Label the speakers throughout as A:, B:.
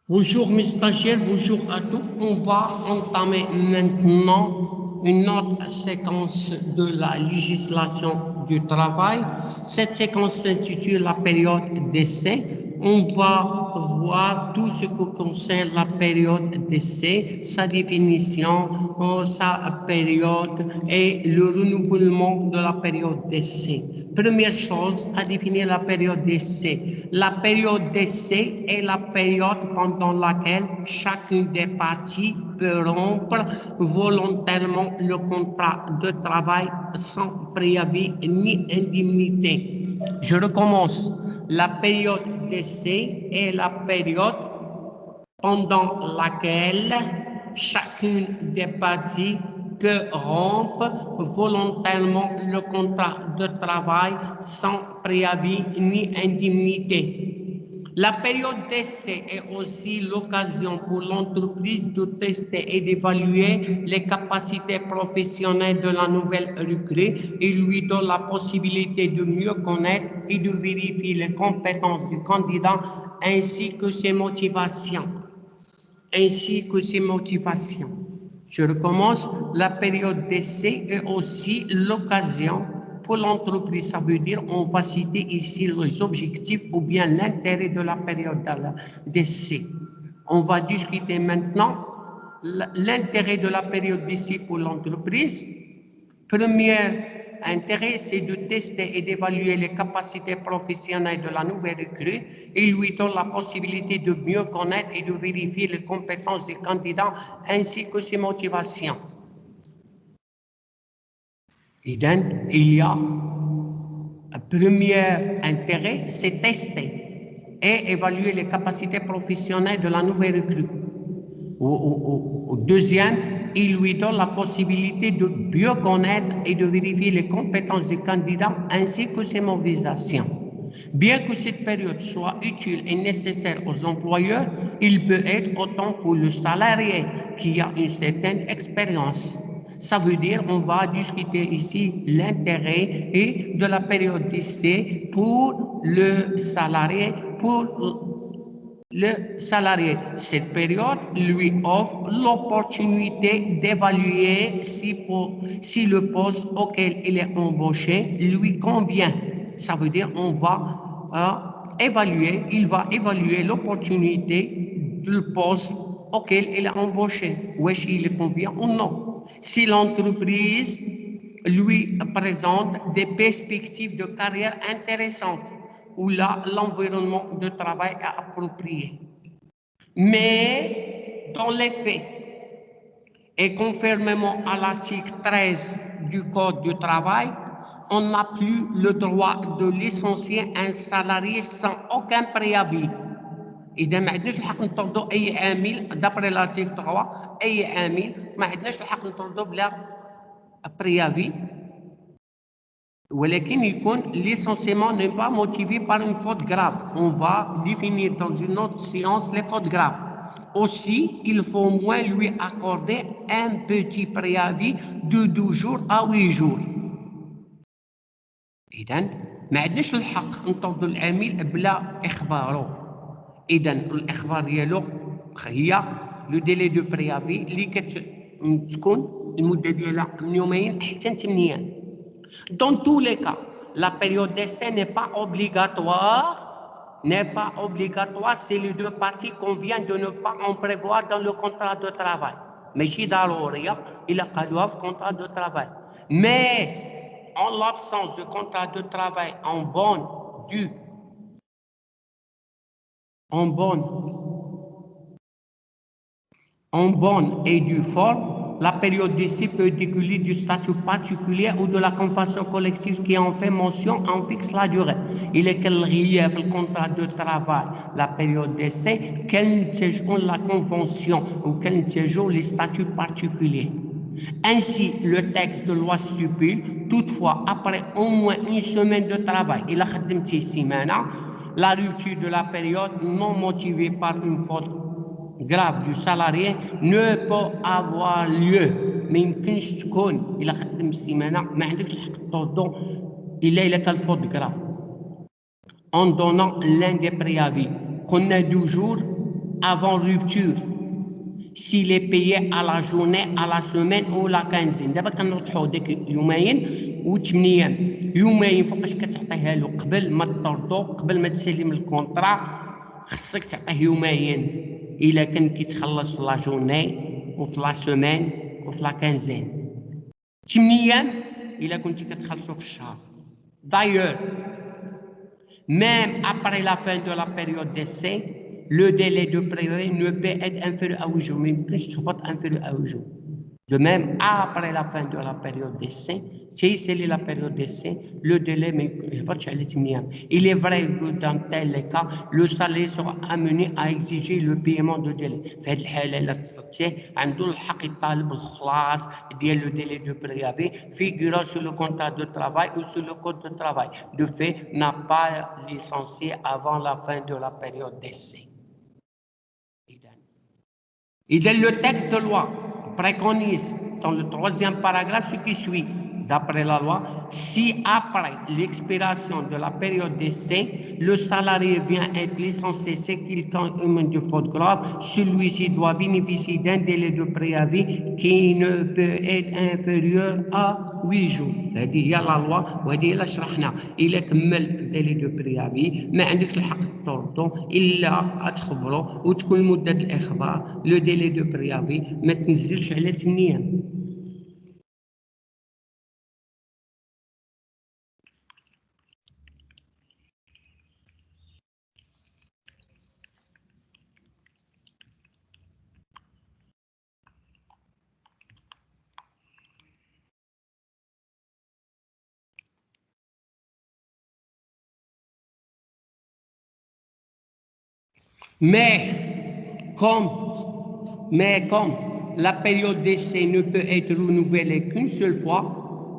A: Bonjour mes stagiaires, bonjour à tous. On va entamer maintenant une autre séquence de la législation du travail. Cette séquence s'intitule la période d'essai. On va voir tout ce qui concerne la période d'essai, sa définition, sa période et le renouvellement de la période d'essai. Première chose, à définir la période d'essai. La période d'essai est la période pendant laquelle chacune des parties peut rompre volontairement le contrat de travail sans préavis ni indemnité. Je recommence. La période d'essai est la période pendant laquelle chacune des parties peut rompre volontairement le contrat de travail sans préavis ni indemnité. La période d'essai est aussi l'occasion pour l'entreprise de tester et d'évaluer les capacités professionnelles de la nouvelle recrue et lui donne la possibilité de mieux connaître et de vérifier les compétences du candidat ainsi que ses motivations. Je recommence. La période d'essai est aussi l'occasion pour l'entreprise. Ça veut dire, on va citer ici les objectifs ou bien l'intérêt de la période d'essai. On va discuter maintenant l'intérêt de la période d'essai pour l'entreprise. Premier intérêt, c'est de tester et d'évaluer les capacités professionnelles de la nouvelle recrue et lui donne la possibilité de mieux connaître et de vérifier les compétences des candidats ainsi que ses motivations. Et donc, il y a un premier intérêt, c'est tester et évaluer les capacités professionnelles de la nouvelle recrue. Au deuxième, il lui donne la possibilité de mieux connaître et de vérifier les compétences des candidats ainsi que ses motivations. Bien que cette période soit utile et nécessaire aux employeurs, il peut être autant pour le salarié qui a une certaine expérience. Ça veut dire qu'on va discuter ici l'intérêt et de la période d'essai pour le salarié, cette période lui offre l'opportunité d'évaluer si le poste auquel il est embauché lui convient. Ça veut dire il va évaluer l'opportunité du poste auquel il est embauché. Est-ce qu'il convient ou non? Si l'entreprise lui présente des perspectives de carrière intéressantes, où là, l'environnement de travail est approprié. Mais, dans les faits, et conformément à l'article 13 du Code du travail, on n'a plus le droit de licencier un salarié sans aucun préavis. إذا ما عندناش الحق نطردوا أي عامل d'après l'article 3 أي عامل ما عندناش الحق نطردوا بلا préavis. ولكن يكون licenciement n'est pas motivé par une faute grave. On va définir dans une autre séance les fautes graves. Aussi, il faut au moins lui accorder un petit préavis de 12 jours à 8 jours. إذن ما عندناش الحق نطردوا العامل بلا إخباره. إذن الإخبار ديالو هي لو ديلي دو بريافي اللي كتكون المدة ديالها من يومين حتى 8 أيام. Dans tous les cas, la période d'essai n'est pas obligatoire. Si les deux parties conviennent de ne pas en prévoir dans le contrat de travail. Mais si ضرورية إلا قالوها في contrat de travail. Mais en l'absence de contrat de travail en bonne et due forme, la période d'essai peut découler du statut particulier ou de la convention collective qui en fait mention en fixe la durée. Il est quel relief le contrat de travail, la période d'essai, quel séjour la convention ou quel séjour les statuts particuliers. Ainsi, le texte de loi stipule, toutefois, après au moins une semaine de travail, il a la rupture de la période non motivée par une faute grave du salarié ne peut avoir lieu. ما يمكنش تكون إلا خدم السيمانة ما عندكش الحق تطردو إلا كان faute grave. En donnant l'un des préavis. قلنا 2 jours avant rupture, s'il est payé à la journée, à la semaine ou la quinzaine. دابا كنوضحوا ديك يومين و8 ايام. يومين فوقاش كتعطيها له قبل ما تطردو، قبل ما تسلم الكونطرا، خصك تعطيه يومين الا كان كيتخلص في لا جورني وفي لا سومين وفي لا كانزين. 8 ايام الا كنتي كتخلصو في الشهر. D'ailleurs, même après la fin de la période d'essai, le délai de préavis ne peut être inférieur à 8 jours, mais plus tu peux inférieur à 8 jours. De même, après la fin de la période d'essai, c'est la période d'essai, le délai, il est vrai que dans tel cas, le salaire sera amené à exiger le paiement de délai. في هذه الحالة لا تستطيع عنده الحق يطالب الخلاص ديال le délai de préavis figurant sur le contrat de travail ou sur le code de travail. De fait, n'a pas licencié avant la fin de la période d'essai. إذن le texte de loi préconise dans le 3e paragraphe ce qui suit. D'après la loi, si après l'expiration de la période d'essai, le salarié vient être licencié, c'est qu'il commette de faute grave, celui-ci doit bénéficier d'un délai de préavis qui ne peut être inférieur à 8 jours. هذه هي لا لوا وهذه هي اللي شرحنا. إلا كمل الديلي دو بريافي ما عندكش الحق تطردو إلا تخبرو وتكون مدة الإخبار لو ديلي دو بريافي ما تنزلش على 8 أيام. Mais comme la période d'essai ne peut être renouvelée qu'une seule fois,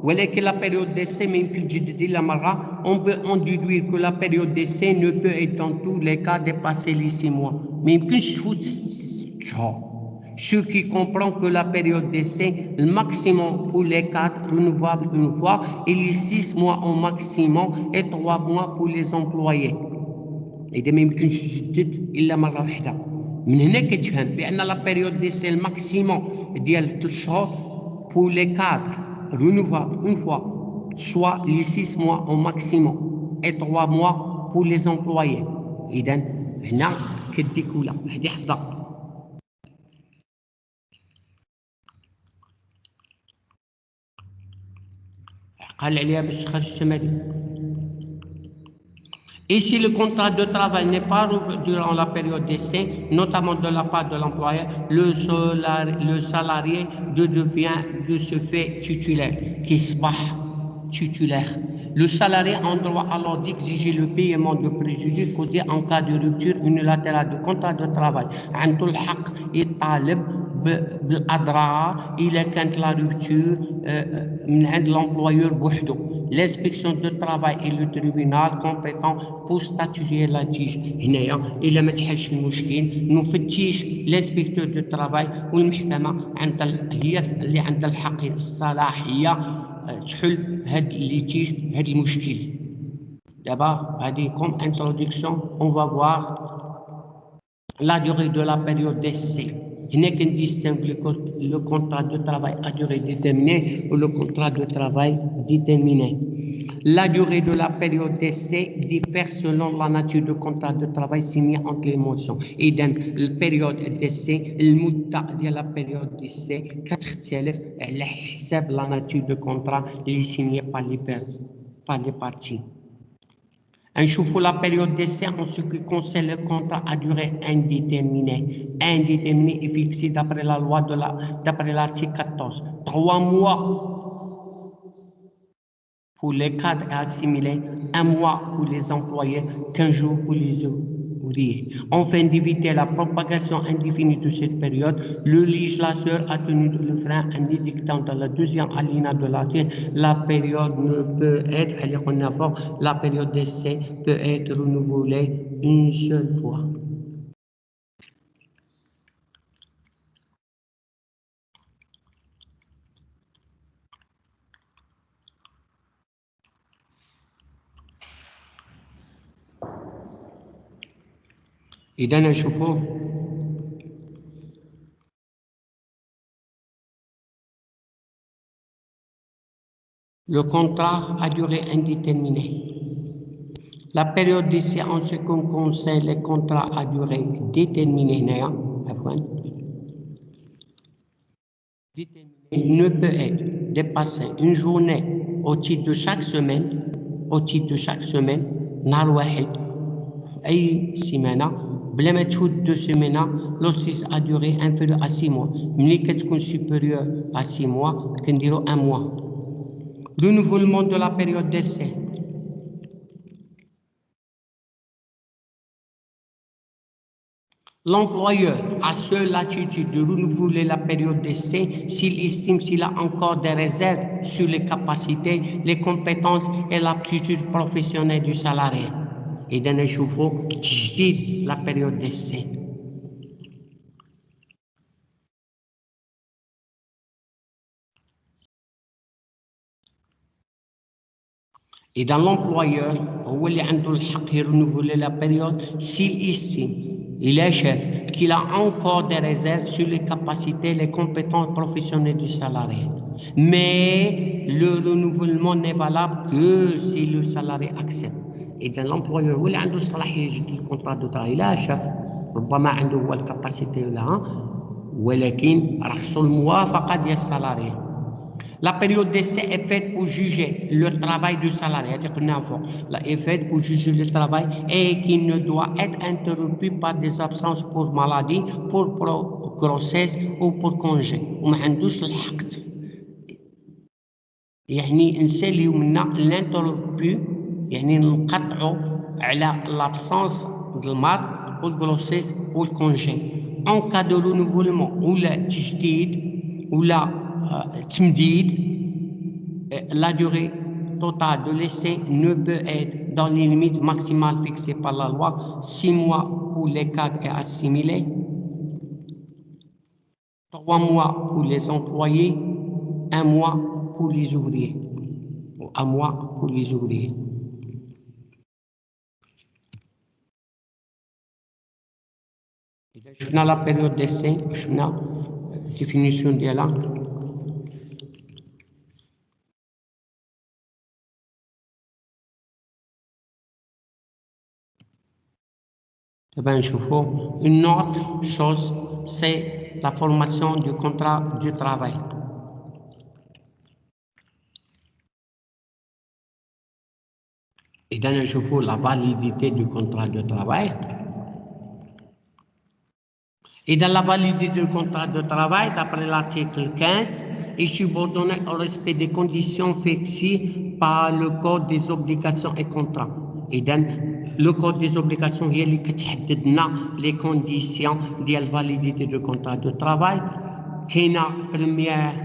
A: ولكن la période d'essai ما يمكن تجدد إلا مرة, on peut en déduire que la période d'essai ne peut être dans tous les cas dépasser les 6 mois. ما يمكنش تفوت 6 شهور. Ce qui comprend que la période d'essai, le maximum pour les cadres renouvelable une fois, et les 6 mois au maximum et 3 mois pour les employés. إذا ما يمكنش تجدد إلا مرة واحدة. من هنا كتفهم بأن لا بيريود ديسي الماكسيموم ديال 3 شهور pour les cadres renouvelable une fois, soit les 6 mois au maximum et 3 mois pour les employés. إذا هنا كديكولا هذه حفظة. قال عليها باش تخرج التمارين. Et si le contrat de travail n'est pas durant la période d'essai, notamment de la part de l'employeur, le salarié devient de ce fait titulaire, qui soit titulaire. Le salarié a droit alors d'exiger le paiement de préjudice causé en cas de rupture unilatérale du contrat de travail. عنده الحق يطالب بالأضرار إذا كانت la rupture من عند l'employeur بوحده. L'inspection de travail et le tribunal compétent pour statuer la tige. هنايا إلا ما تحلش المشكل نفتش l'inspecteur de travail والمحكمة هي اللي عندها الحق الصلاحية تحل هاد الليتيج هاد المشكل. دابا هادي comme introduction on va voir la durée de la période d'essai. هنا كنديستنغ le contrat de travail à durée déterminée ou le contrat de travail déterminé. La durée de la période d'essai diffère selon la nature du contrat de travail signé entre les mentions. إذا البيريود d'essai المدة ديال la période d'essai كتختلف على حساب la nature du contrat اللي signé par les parties. نشوفوا la période d'essai en ce qui concerne le contrat à durée indéterminée. Indéterminé est fixé d'après la loi d'après l'article 14. 3 mois pour les cadres assimilés, 1 mois pour les employés, 15 jours pour les ouvriers. Afin d'éviter la propagation indéfinie de cette période, le législateur a tenu le frein en édictant dans le 2e alinéa de l'article la période ne peut être, la période d'essai peut être renouvelée une seule fois. إذا نشوفوا Le contrat à durée indéterminée. La période d'essai en ce qui concerne les contrats à durée déterminée ne peut être dépassé une journée au titre de chaque semaine, نهار واحد في أي سيمانة بلا ما تفوت 2 semaines lorsqu'il a duré inférieur à 6 mois. ملي كتكون supérieur à 6 mois كنديرو 1 mois. Renouvellement de la période d'essai. L'employeur a seule latitude de renouveler la période d'essai s'il estime qu'il a encore des réserves sur les capacités, les compétences et l'aptitude professionnelle du salarié. إذا نشوفوا تجديد la période d'essai. Et dans l'employeur, هو اللي عنده الحق renouveler la période s'il estime, il est chef, qu'il a encore des réserves sur les capacités, les compétences professionnelles du salarié. Mais le renouvellement n'est valable que si le salarié accepte. Et dans l'employeur هو اللي عنده صلاحية يجدد الكونترا دو تراي. لا شاف ربما عنده هو الكاباسيتي ولا ولكن راه خصو الموافقة ديال السالاري. La période d'essai est faite pour juger le travail du salarié. Est faite pour juger le travail et qui ne doit être interrompu par des absences pour maladie, pour grossesse ou pour congé. وما عندوش الحق يعني نساليو منا l'interrompu يعني نقطعوا على l'absence المرض والgrossesse والcongé. En cas de renouvellement ولا تجديد ولا تمديد, la durée totale de l'essai ne peut être dans les limites maximales fixées par la loi, 6 mois pour les cadres et assimilés, 3 mois pour les employés, 1 mois pour les ouvriers. 1 mois pour les ouvriers. شفنا la période d'essai, شفنا définition ديالها. Une autre chose, c'est la formation du contrat du travail. Et dans le jour, la validité du contrat de travail. Et dans la validité du contrat de travail, d'après l'article 15, est subordonné au respect des conditions fixées par le Code des obligations et contrats. Et dans le Code des obligations, il y a les conditions de la validité du contrat de travail. Qui a première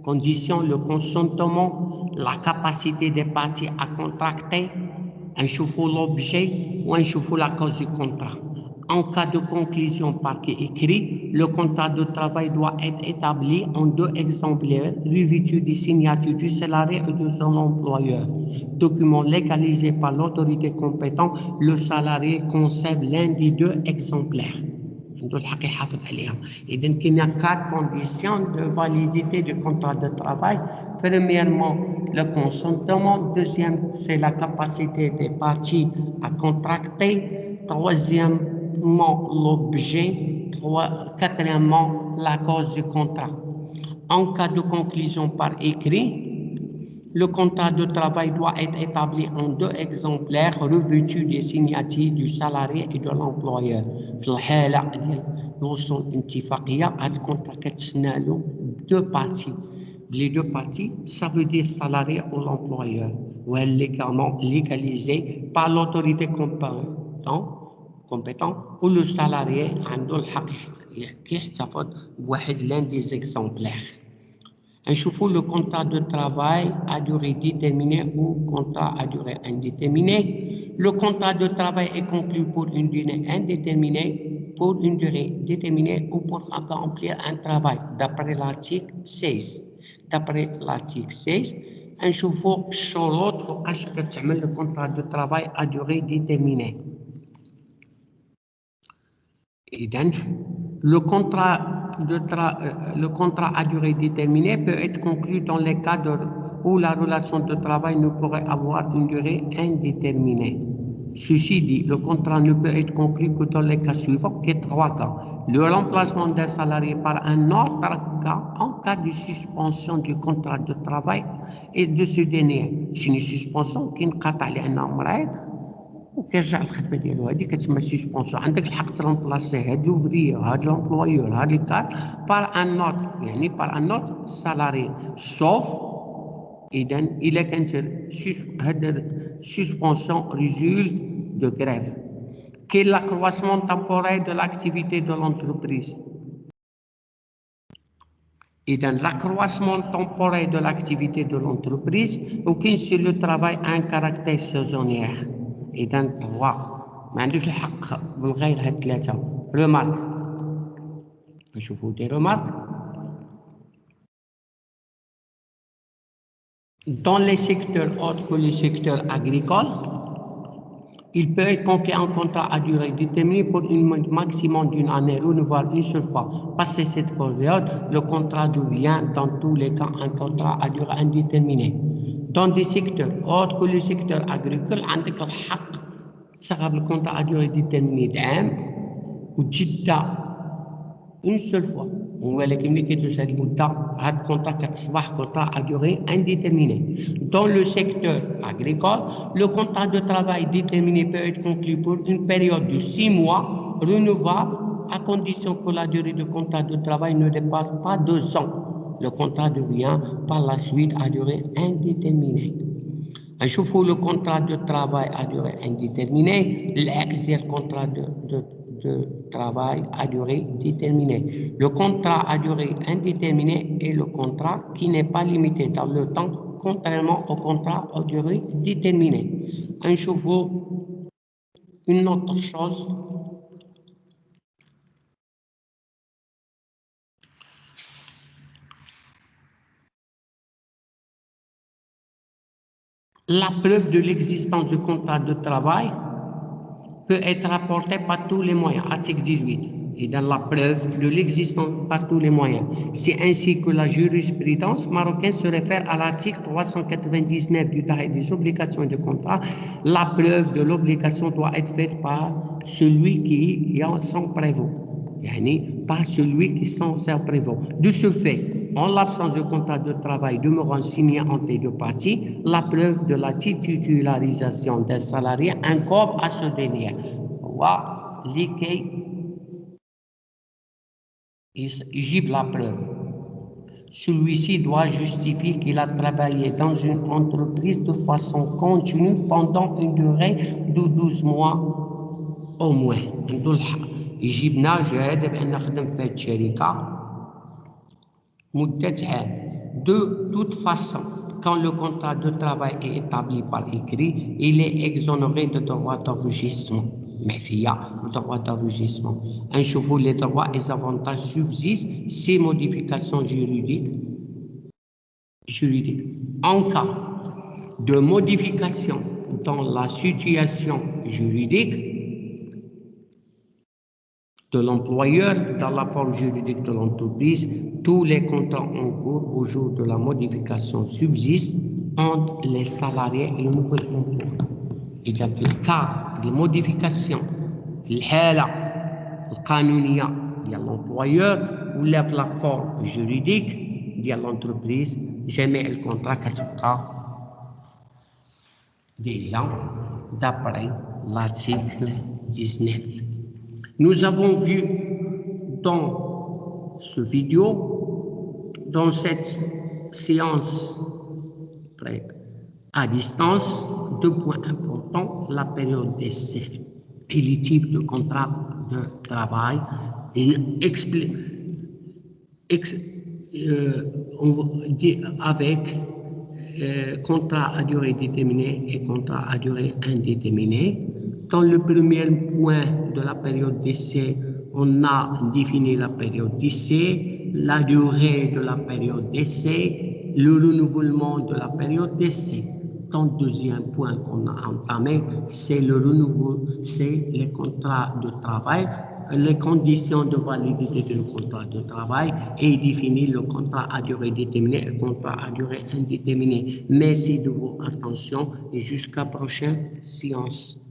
A: condition, le consentement, la capacité des parties à contracter, un chauffe-eau l'objet ou un chauffe-eau la cause du contrat. En cas de conclusion par écrit, le contrat de travail doit être établi en 2 exemplaires revêtus des signatures du salarié et de son employeur. Document légalisé par l'autorité compétente, le salarié conserve l'un des 2 exemplaires. Et donc, il y a 4 conditions de validité du contrat de travail. Premièrement, le consentement. Deuxième, c'est la capacité des parties à contracter. Troisièmement, l'objet. Quatrièmement, la cause du contrat. En cas de conclusion par écrit, le contrat de travail doit être établi en 2 exemplaires revêtus des signatures du salarié et de l'employeur. في الحالة ديال الوصول لاتفاقية هاد الكونترا كتسنى له 2 parties. Les 2 parties, ça veut dire salarié ou l'employeur. Ou elle est légalement légalisée par l'autorité compétente ou le salarié عنده الحق يحتفظ بواحد l'un des exemplaires. نشوفوا le contrat de travail à durée déterminée ou contrat à durée indéterminée. Le contrat de travail est conclu pour une durée indéterminée, pour une durée déterminée ou pour accomplir un travail d'après l'article 16. D'après l'article 16, نشوفوا الشروط وقاش كتعمل le contrat de travail à durée déterminée. إذن le contrat à durée déterminée peut être conclu dans les cas de où la relation de travail ne pourrait avoir une durée indéterminée. Ceci dit, le contrat ne peut être conclu que dans les cas suivants, qui est 3 cas. Le remplacement d'un salarié par un autre cas en cas de suspension du contrat de travail et de ce dernier. C'est une suspension qui انقطع لأنه مريض وكيرجع للخدمة ديالو، هذه كتسمى suspension. عندك الحق ترمبلاسي هاد لوفريور هاد لومبلويور هاد الكار par un autre، يعني par un autre salarié، sauf إذا كانت هاد suspension résulte de grève. Quel est l'accroissement temporel de l'activité de l'entreprise? L'accroissement temporel de l'activité de l'entreprise, aucun si le travail a un caractère saisonnier. 3 ما عندكش الحق من غير هاد 3. remarque. نشوفوا des remarques. Dans les secteurs autres que le secteur agricole, il peut être confié un contrat à durée déterminée pour un maximum d'une année, renouvelable une seule fois. Passé cette période, le contrat devient dans tous les cas un contrat à durée indéterminée. Dans des secteurs autres que le secteur agricole, عندك الحق تشغل الكونترا à durée déterminée عام وتجدها une seule fois. ولكن ملي كيدوز هاد المدة هاد الكونترا كتصبح كونترا à durée indéterminée. Dans le secteur agricole, le contrat de travail déterminé peut être conclu pour une période de 6 mois, renouvelable à condition que la durée de contrat de travail ne dépasse pas 2 ans. Le contrat devient par la suite à durée indéterminée. نشوفوا le contrat de travail à durée indéterminée, l'ex du contrat de travail à durée déterminée. Le contrat à durée indéterminée est le contrat qui n'est pas limité dans le temps, contrairement au contrat à durée déterminée. نشوفوا une autre chose. La preuve de l'existence du contrat de travail peut être apportée par tous les moyens. Article 18. Et dans la preuve de l'existence par tous les moyens. C'est ainsi que la jurisprudence marocaine se réfère à l'article 399 du Cahier des obligations de contrat. La preuve de l'obligation doit être faite par celui qui s'en prévaut. Par celui qui s'en prévaut. De ce fait, en l'absence de contrat de travail demeurant signé entre les deux parties, la preuve de la titularisation d'un salarié incombe à ce dernier. يجيب la preuve. Celui-ci doit justifier qu'il a travaillé dans une entreprise de façon continue pendant une durée de 12 mois au moins. عنده الحق يجيبنا شهادة بأن خدم في هذه الشركة مدة عام. De toute façon, quand le contrat de travail est établi par écrit, il est exonéré de droits d'enregistrement. Mais il y a le droit d'enregistrement. نشوفوا les droits et avantages subsistent ces modifications juridiques. En cas de modification dans la situation juridique de l'employeur dans la forme juridique de l'entreprise, tous les contrats en cours au jour de la modification subsistent entre les salariés et le nouvel emploi. إذا في الكا de modification في الحالة القانونية ديال l'employeur ولا في la forme juridique ديال l'entreprise جميع الكونترا كتبقى déjà d'après l'article 19. Nous avons vu dans ce vidéo, dans cette séance à distance, 2 points importants, la période d'essai et les types de contrats de travail, avec contrat à durée déterminée et contrat à durée indéterminée. Dans le premier point de la période d'essai, on a défini la période d'essai, la durée de la période d'essai, le renouvellement de la période d'essai. Dans le deuxième point qu'on a entamé, c'est le renouveau, c'est les contrats de travail les conditions de validité du contrat de travail et définit le contrat à durée déterminée et le contrat à durée indéterminée. Merci de votre attention et jusqu'à la prochaine séance.